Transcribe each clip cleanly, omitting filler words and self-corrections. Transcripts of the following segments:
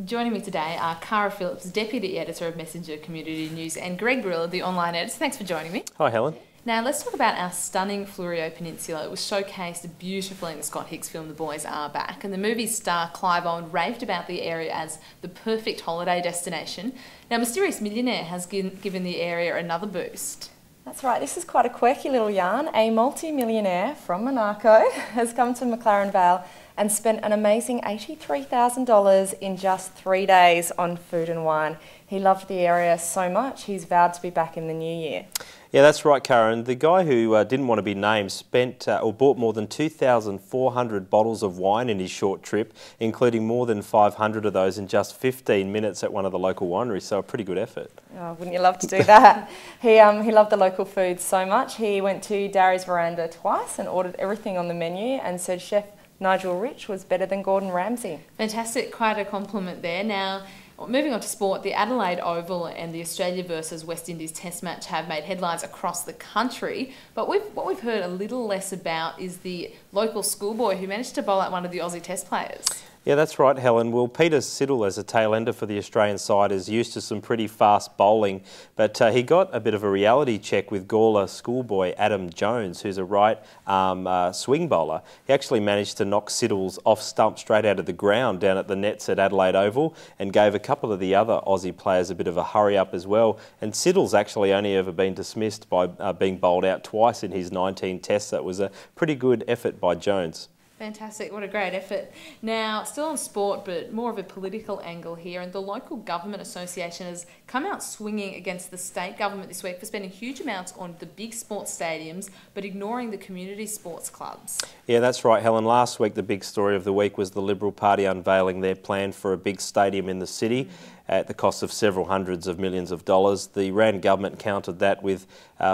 Joining me today are Cara Phillips, Deputy Editor of Messenger Community News, and Greg Barila, the online editor. Thanks for joining me. Hi, Helen. Now, let's talk about our stunning Fleurieu Peninsula. It was showcased beautifully in the Scott Hicks film The Boys Are Back, and the movie star Clive Owen raved about the area as the perfect holiday destination. Now, Mysterious Millionaire has given the area another boost. That's right, this is quite a quirky little yarn. A multi-millionaire from Monaco has come to McLaren Vale and spent an amazing $83,000 in just 3 days on food and wine. He loved the area so much, he's vowed to be back in the new year. Yeah, that's right, Karen. The guy who didn't want to be named bought more than 2,400 bottles of wine in his short trip, including more than 500 of those in just 15 minutes at one of the local wineries, so a pretty good effort. Oh, wouldn't you love to do that? He loved the local food so much, he went to Darry's Veranda twice and ordered everything on the menu and said Chef Nigel Rich was better than Gordon Ramsay. Fantastic, quite a compliment there. Now, moving on to sport, the Adelaide Oval and the Australia versus West Indies Test match have made headlines across the country, but what we've heard a little less about is the local schoolboy who managed to bowl out one of the Aussie Test players. Yeah, that's right, Helen. Well, Peter Siddle, as a tail-ender for the Australian side, is used to some pretty fast bowling, but he got a bit of a reality check with Gawler schoolboy Adam Jones, who's a right-arm swing bowler. He actually managed to knock Siddle's off stump straight out of the ground down at the nets at Adelaide Oval and gave a couple of the other Aussie players a bit of a hurry-up as well. And Siddle's actually only ever been dismissed by being bowled out twice in his 19 tests. That was a pretty good effort by Jones. Fantastic, what a great effort. Now, still on sport, but more of a political angle here, and the Local Government Association has come out swinging against the state government this week for spending huge amounts on the big sports stadiums, but ignoring the community sports clubs. Yeah, that's right, Helen. Last week, the big story of the week was the Liberal Party unveiling their plan for a big stadium in the city at the cost of several hundreds of millions of dollars. The Rand government countered that with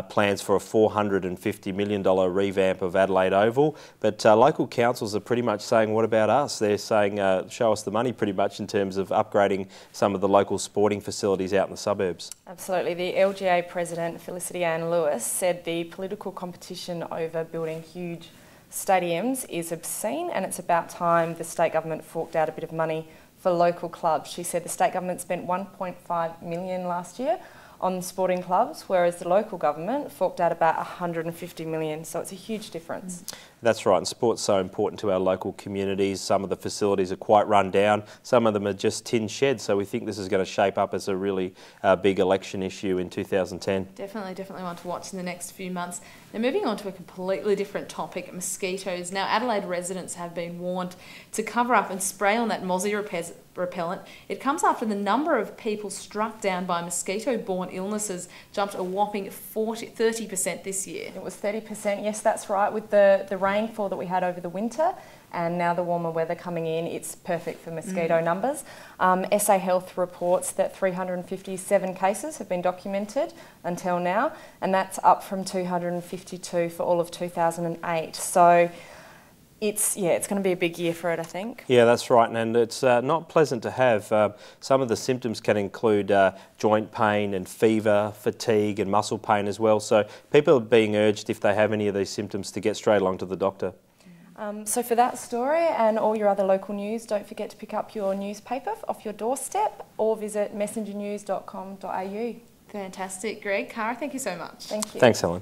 plans for a $450 million revamp of Adelaide Oval, but local councils are pretty much saying, what about us? They're saying, show us the money pretty much in terms of upgrading some of the local sporting facilities out in the suburbs. Absolutely. The LGA President, Felicity Ann Lewis, said the political competition over building huge stadiums is obscene and it's about time the state government forked out a bit of money for local clubs. She said the state government spent $1.5 million last year on sporting clubs, whereas the local government forked out about $150 million, so it's a huge difference. That's right, and sport's so important to our local communities. Some of the facilities are quite run down, some of them are just tin sheds, so we think this is going to shape up as a really big election issue in 2010. Definitely one to watch in the next few months. Now, moving on to a completely different topic, mosquitoes. Now, Adelaide residents have been warned to cover up and spray on that mozzie repellent. It comes after the number of people struck down by mosquito-borne illnesses jumped a whopping 30% this year. It was 30%, yes, that's right. With the rainfall that we had over the winter and now the warmer weather coming in, it's perfect for mosquito numbers. SA Health reports that 357 cases have been documented until now, and that's up from 252 for all of 2008. So it's going to be a big year for it, I think. Yeah, that's right, and it's not pleasant to have. Some of the symptoms can include joint pain and fever, fatigue and muscle pain as well. So people are being urged, if they have any of these symptoms, to get straight along to the doctor. So for that story and all your other local news, don't forget to pick up your newspaper off your doorstep or visit messengernews.com.au. Fantastic, Greg. Cara, thank you so much. Thank you. Thanks, Helen.